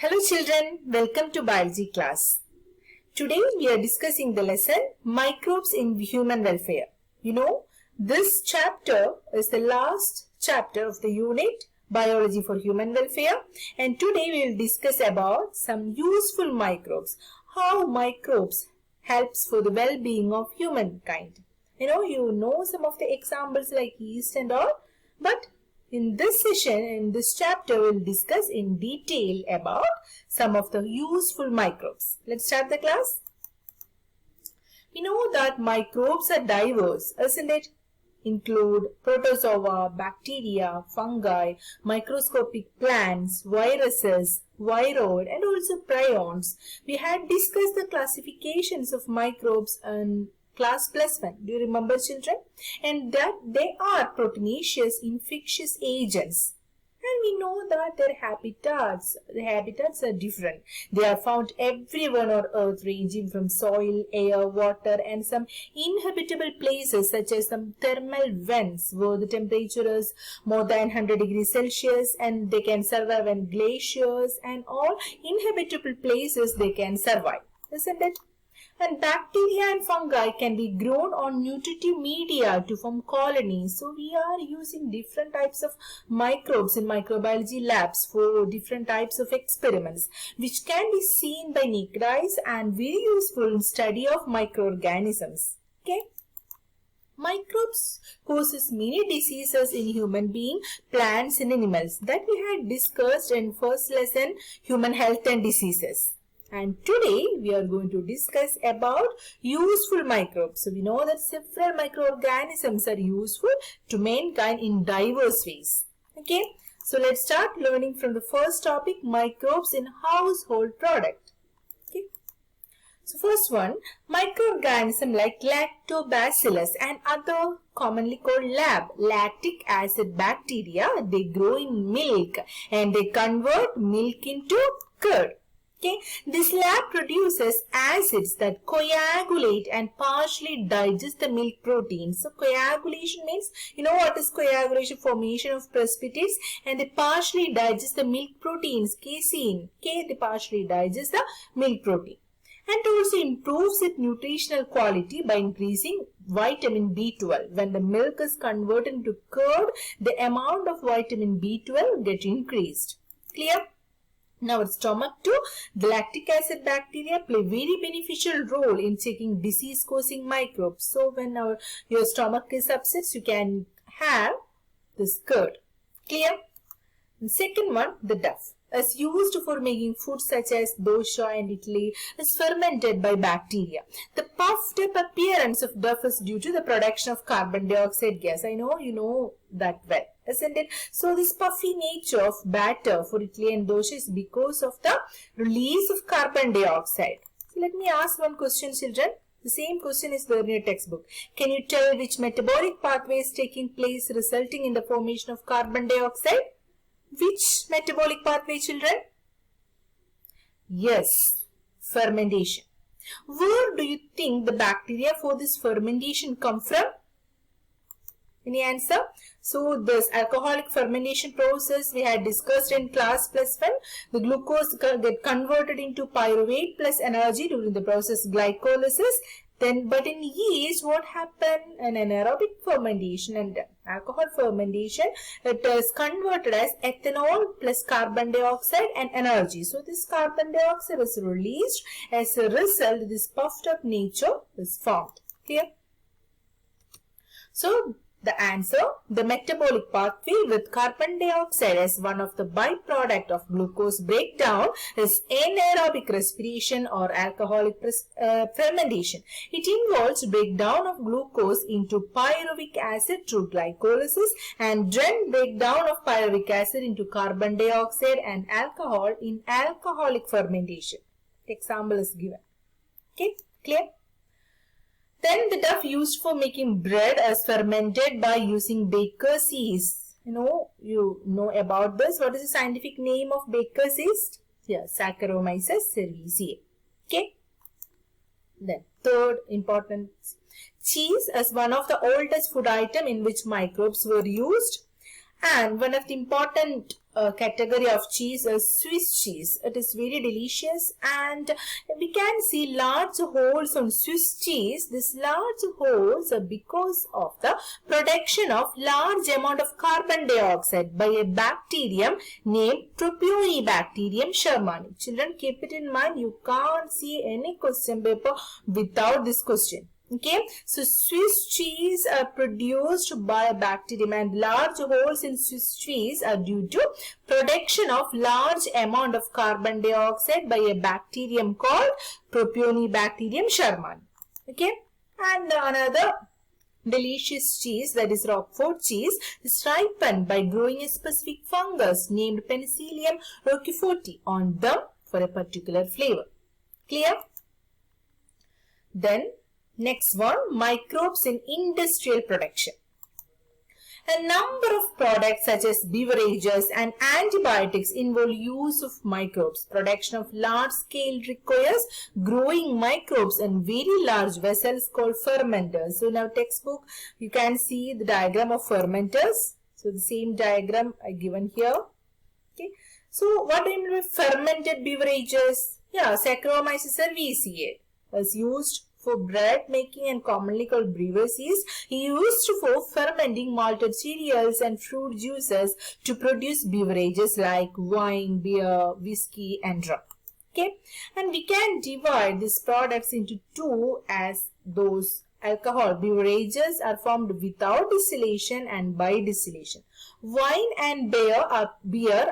Hello children, welcome to biology class. Today we are discussing the lesson Microbes in Human Welfare. This chapter is the last chapter of the unit Biology for Human Welfare, and today we will discuss about some useful microbes, how microbes helps for the well-being of humankind. You know some of the examples like yeast and all, but in this session, in this chapter, we will discuss in detail about some of the useful microbes. Let's start the class. We know that microbes are diverse, isn't it? Include protozoa, bacteria, fungi, microscopic plants, viruses, viroid, and also prions. We had discussed the classifications of microbes in class +1. Do you remember, children? And that they are proteinaceous infectious agents. And we know that their habitats are different. They are found everywhere on earth, ranging from soil, air, water, and some inhabitable places such as some thermal vents where the temperature is more than 100 degrees Celsius, and they can survive in glaciers, and all inhabitable places they can survive, isn't it? And bacteria and fungi can be grown on nutritive media to form colonies. So we are using different types of microbes in microbiology labs for different types of experiments, which can be seen by naked eyes and very useful in study of microorganisms. Okay. Microbes causes many diseases in human beings, plants and animals that we had discussed in first lesson, human health and diseases. And today we are going to discuss about useful microbes. So we know that several microorganisms are useful to mankind in diverse ways. Okay, so let's start learning from the first topic, microbes in household product. Okay, so first one, microorganisms like lactobacillus and other commonly called lactic acid bacteria, they grow in milk and they convert milk into curd. Okay, this lab produces acids that coagulate and partially digest the milk protein. So coagulation means, you know what is coagulation? Formation of precipitates, and they partially digest the milk proteins, casein. Okay, they partially digest the milk protein. And also improves its nutritional quality by increasing vitamin B12. When the milk is converted into curd, the amount of vitamin B12 gets increased. Clear? Now, at stomach too, the lactic acid bacteria play very beneficial role in taking disease-causing microbes. So, when your stomach is upset, you can have this curd. Clear? And second one, the duff is used for making foods such as dosha and idli, is fermented by bacteria. The puffed up appearance of duff is due to the production of carbon dioxide gas. I know you know that well, isn't it? So this puffy nature of batter for idli and dosha is because of the release of carbon dioxide. So let me ask one question, children. The same question is there in your textbook. Can you tell which metabolic pathway is taking place resulting in the formation of carbon dioxide? Which metabolic pathway, children? Yes, fermentation. Where do you think the bacteria for this fermentation come from? Any answer? So, this alcoholic fermentation process we had discussed in class +1. The glucose get converted into pyruvate plus energy during the process glycolysis. But in yeast, what happened in anaerobic fermentation and alcohol fermentation, it is converted as ethanol plus carbon dioxide and energy. So this carbon dioxide is released. As a result, this puffed up nature is formed. Clear? So the answer, the metabolic pathway with carbon dioxide as one of the byproduct of glucose breakdown is anaerobic respiration or alcoholic fermentation. It involves breakdown of glucose into pyruvic acid through glycolysis and then breakdown of pyruvic acid into carbon dioxide and alcohol in alcoholic fermentation. Example is given. Okay, clear? Then the duff used for making bread is fermented by using baker's yeast. You know about this. What is the scientific name of baker's yeast? Yeah, Saccharomyces cerevisiae. Okay. Then third important, cheese is one of the oldest food item in which microbes were used. And one of the important category of cheese is Swiss cheese. It is very delicious, and we can see large holes on Swiss cheese. These large holes are because of the production of large amount of carbon dioxide by a bacterium named Propionibacterium shermani. Children, keep it in mind. You can't see any question paper without this question. Okay, so Swiss cheese are produced by a bacterium, and large holes in Swiss cheese are due to production of large amount of carbon dioxide by a bacterium called Propionibacterium shermani. Okay, and another delicious cheese, that is Roquefort cheese, is ripened by growing a specific fungus named Penicillium roqueforti on them for a particular flavor. Clear? Then next one, microbes in industrial production. A number of products such as beverages and antibiotics involve use of microbes. Production of large scale requires growing microbes in very large vessels called fermenters. So in our textbook, you can see the diagram of fermenters. So the same diagram I given here. Okay. So what do you mean by fermented beverages? Yeah, Saccharomyces cerevisiae was used for bread making and commonly called brewers used for fermenting malted cereals and fruit juices to produce beverages like wine, beer, whiskey and rum. Okay, and we can divide these products into two, as those alcohol beverages are formed without distillation and by distillation. Wine and beer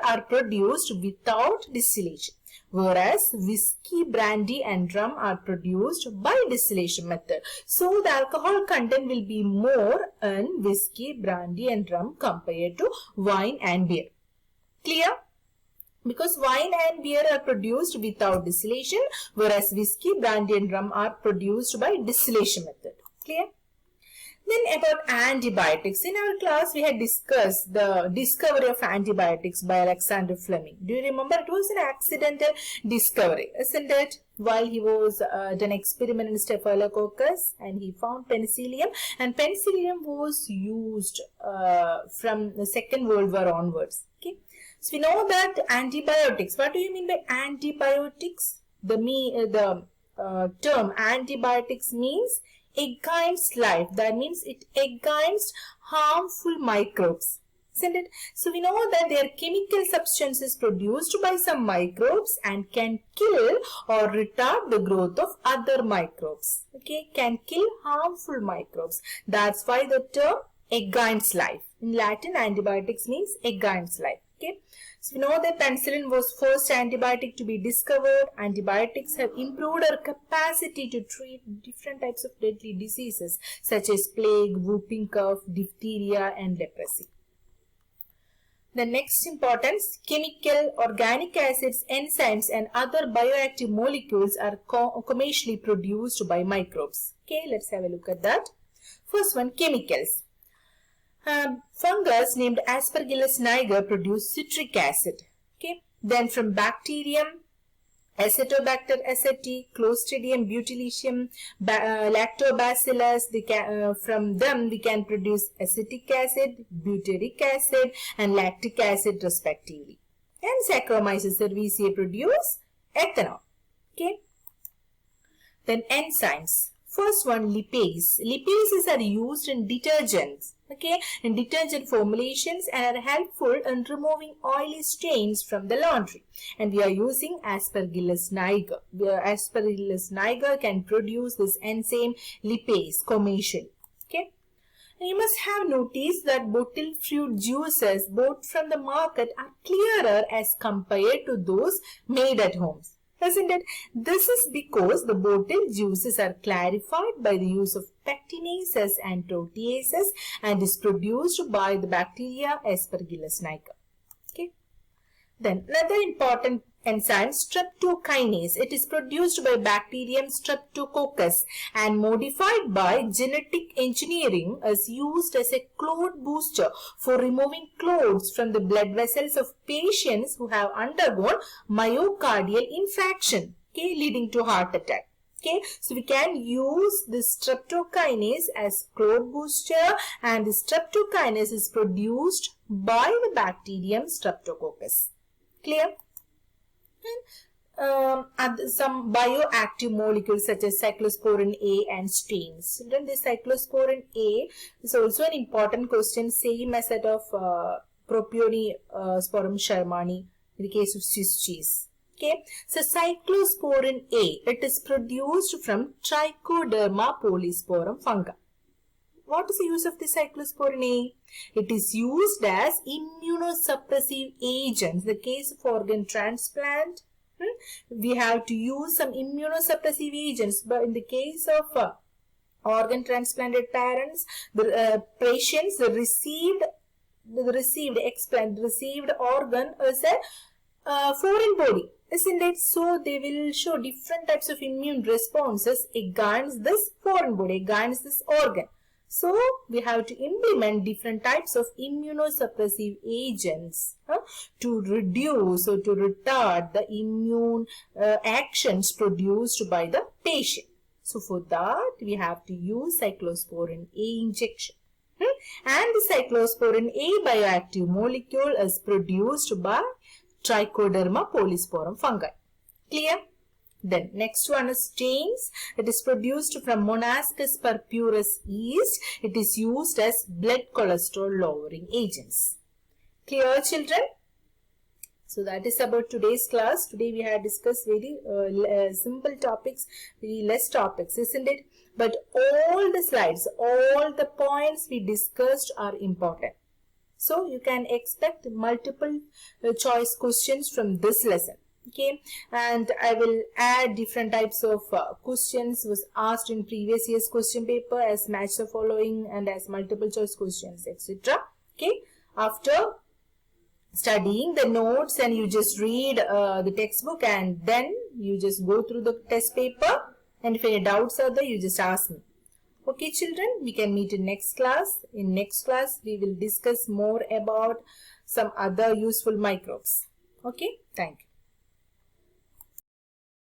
are produced without distillation, whereas whiskey, brandy and rum are produced by distillation method. So the alcohol content will be more in whiskey, brandy and rum compared to wine and beer. Clear? Because wine and beer are produced without distillation, whereas whiskey, brandy and rum are produced by distillation method. Clear? Then about antibiotics. In our class, we had discussed the discovery of antibiotics by Alexander Fleming. Do you remember? It was an accidental discovery, isn't it? While he was done experiment in Staphylococcus and he found penicillium, and penicillium was used from the Second World War onwards. Okay. So we know that antibiotics. What do you mean by antibiotics? The term antibiotics means against life. That means it against harmful microbes, isn't it? So we know that they are chemical substances produced by some microbes and can kill or retard the growth of other microbes. Okay, can kill harmful microbes. That's why the term against life. In Latin, antibiotics means against life. Okay, so we know that penicillin was first antibiotic to be discovered. Antibiotics have improved our capacity to treat different types of deadly diseases such as plague, whooping cough, diphtheria and leprosy. The next importance, chemical, organic acids, enzymes and other bioactive molecules are commercially produced by microbes. Okay, let's have a look at that. First one, chemicals. Fungus named Aspergillus niger produce citric acid. Okay. Then from bacterium, Acetobacter aceti, Clostridium botulinum, Lactobacillus, from them we can produce acetic acid, butyric acid and lactic acid respectively. And Saccharomyces cerevisiae produce ethanol. Okay. Then enzymes. First one, lipase. Lipases are used in detergents, okay, in detergent formulations and are helpful in removing oily stains from the laundry. And we are using Aspergillus niger. Aspergillus niger can produce this enzyme lipase commercially. Okay. And you must have noticed that bottled fruit juices bought from the market are clearer as compared to those made at home. Isn't it? This is because the bottled juices are clarified by the use of pectinases and proteases and is produced by the bacteria Aspergillus niger. Okay. Then another important enzyme, streptokinase. It is produced by bacterium Streptococcus and modified by genetic engineering is used as a clot booster for removing clots from the blood vessels of patients who have undergone myocardial infarction, okay, leading to heart attack. Okay, so we can use this streptokinase as growth booster, and the streptokinase is produced by the bacterium Streptococcus. Clear? And some bioactive molecules such as cyclosporine A and stains. Then the cyclosporine A is also an important question, same as that of Propioniosporum shermani in the case of Swiss cheese. Okay, so cyclosporine A, it is produced from Trichoderma polysporum fungi. What is the use of the cyclosporine A? It is used as immunosuppressive agent. In the case of organ transplant, we have to use some immunosuppressive agents. But in the case of organ transplanted parents, the patients received organ as a foreign body, isn't it? So they will show different types of immune responses against this foreign body, against this organ. So we have to implement different types of immunosuppressive agents to reduce or to retard the immune actions produced by the patient. So for that we have to use cyclosporine A injection. And the cyclosporine A bioactive molecule is produced by Trichoderma polysporum fungi. Clear? Then next one is stains. It is produced from Monascus purpurus yeast. It is used as blood cholesterol lowering agents. Clear, children? So that is about today's class. Today we have discussed very simple topics, very less topics, isn't it? But all the slides, all the points we discussed are important. So you can expect multiple choice questions from this lesson. Okay, and I will add different types of questions was asked in previous year's question paper as match the following and as multiple choice questions, etc. Okay, after studying the notes and you just read the textbook and then you just go through the test paper, and if any doubts are there, you just ask me. Okay, children, we can meet in next class. In next class, we will discuss more about some other useful microbes. Okay, thank you.